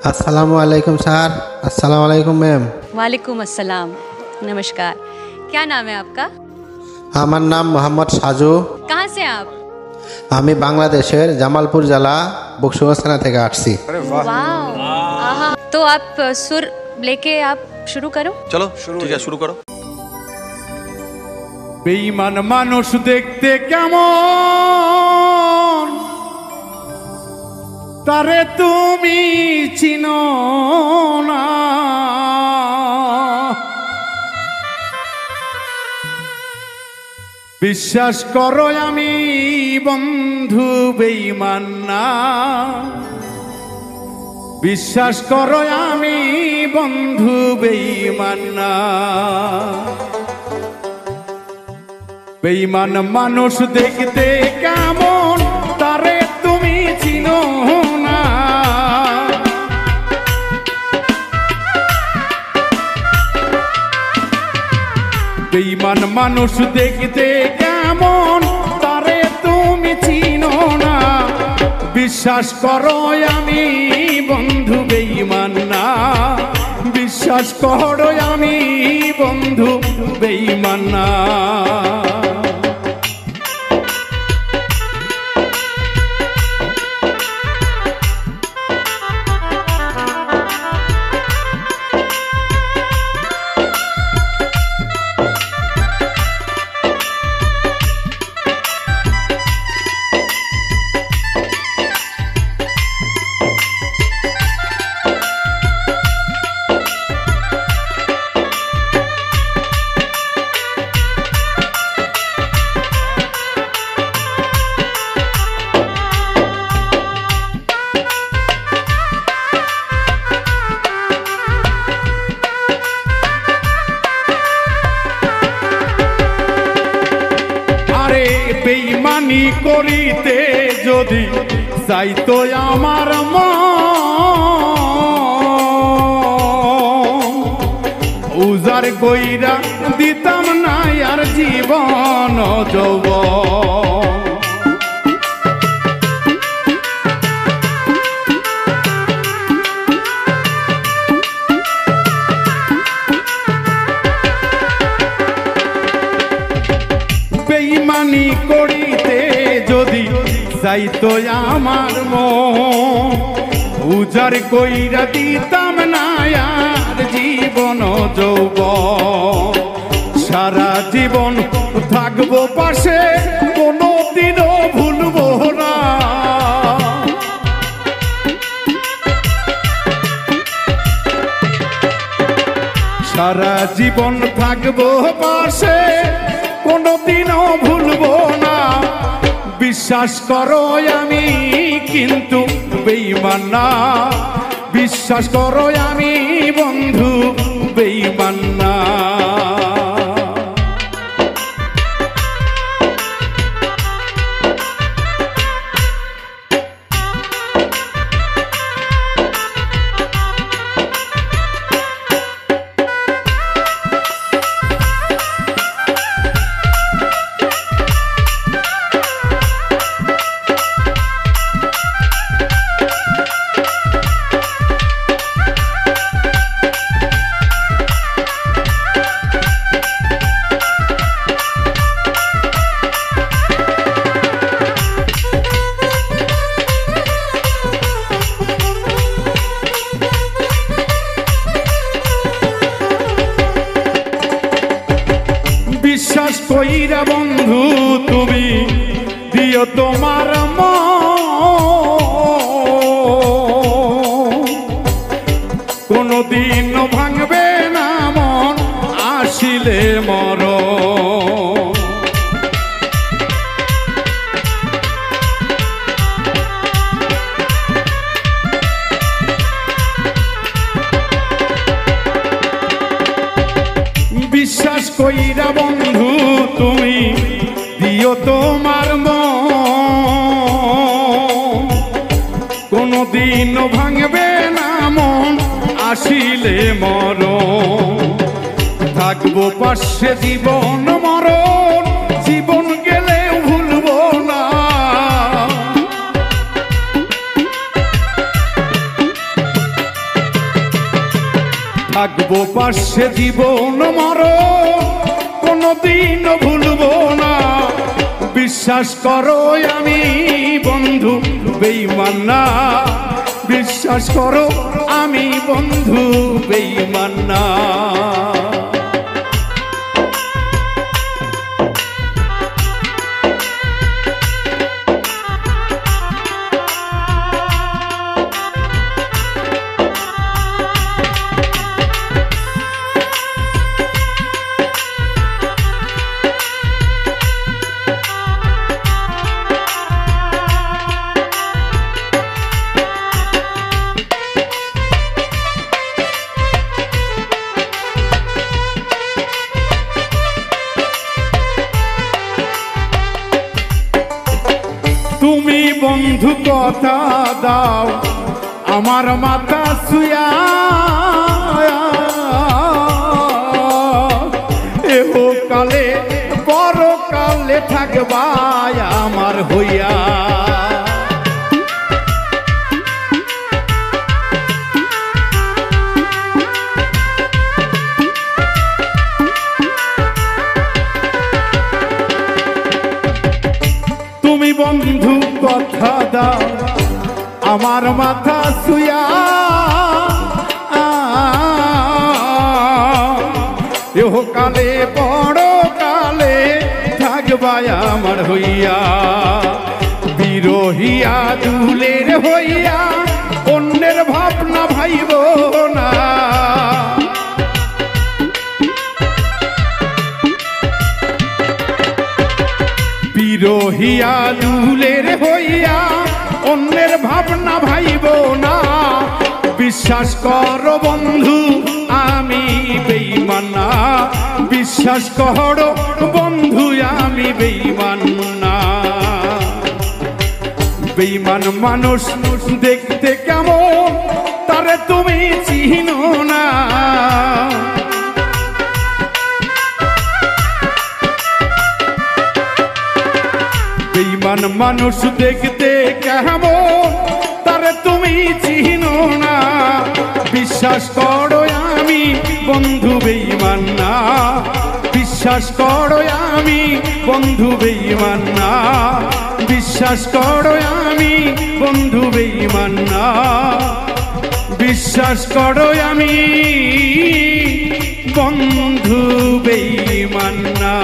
अस्सलाम वालेकुम सर। अस्सलाम वालेकुम मैम। वालेकुम अस्सलाम। नमस्कार। क्या नाम है आपका? আমার নাম মোহাম্মদ সাজু। कहाँ से आप? আমি বাংলাদেশের জামালপুর জেলা বকশিগঞ্জ থানা থেকে আসছি। वाह। आहा। तो आप सुर लेके आप शुरू करो। चलो ठीक है, शुरू करो। বেঈমান মানুষ দেখতে কেমন তারে তুমি চিনো না, বিশ্বাস করো আমি বন্ধু বেঈমান না, বিশ্বাস করো আমি বন্ধু বেঈমান না। বেঈমান মানুষ দেখতে কেমন তারে তুমি চিনো না, বেঈমান মানুষ দেখতে কেমন তারে তুমি চিনো না, বিশ্বাস করো আমি বন্ধু বেঈমান না, বিশ্বাস করো আমি বন্ধু বেঈমান না। বেঈমানি করিতে যদি চাইতো আমার মন, উজার কইরা দিতাম না আর জীবন যৌবন। বেঈমানি করিতে যদি যাইতো আমার মন, উজার কইরা দিতাম না আর জীবন যৌবন। সারা জীবন থাকবো পাশে, কোনোদিনও ভুলবো না, সারা জীবন থাকবো পাশে, কোনোদিনও ভুলবো না। বিশ্বাস করো আমি কিন্তু বেঈমান না, বিশ্বাস করো আমি বন্ধু বেঈমান না। বিশ্বাস কইরা বন্ধু তুমি দিও তোমার মন, কোনদিন ভাঙবে না মন আসিলে মরণ। বিশ্বাস কইরা বন্ধু তুমি দিও তোমার মন, কোনদিন ভাঙবে না মন আসিলে মরণ। থাকবো পাশে জীবন মরণ, জীবন গেলেও ভুলবো না, থাকবো পাশে জীবন মরণ কোনদিন ভুলবো না। বিশ্বাস করো আমি বন্ধু বেঈমান না, বিশ্বাস করো আমি বন্ধু বেঈমান না। তুমি বন্ধু কথা দাও আমার মাথা ছুঁয়া, এহ কালে বড় কালে থাকবা আমার হইয়া। তুমি বন্ধু কথা দাও আমার মাথা ছুঁয়া, এহ কালে বড় কালে থাকবা আমার হইয়া। বিরহিয়া দুলের হইয়া অন্যের ভাবনা ভাইব না। বিরহিয়া দুলের হইয়া অন্যের ভাবনা ভাইব না। বিশ্বাস করো বন্ধু আমি বেঈমান না, বিশ্বাস করো বন্ধু আমি বেঈমান না। বেঈমান মানুষ দেখতে কেমন তারে তুমি চিনো না। বেঈমান মানুষ দেখতে কেমন তারে তুমি চিনো না। বিশ্বাস করো আমি বন্ধু বেঈমান না, বিশ্বাস করো আমি বন্ধু বেঈমান না, বিশ্বাস করো আমি বন্ধু বেঈমান না, বিশ্বাস করো আমি বন্ধু বেঈমান না।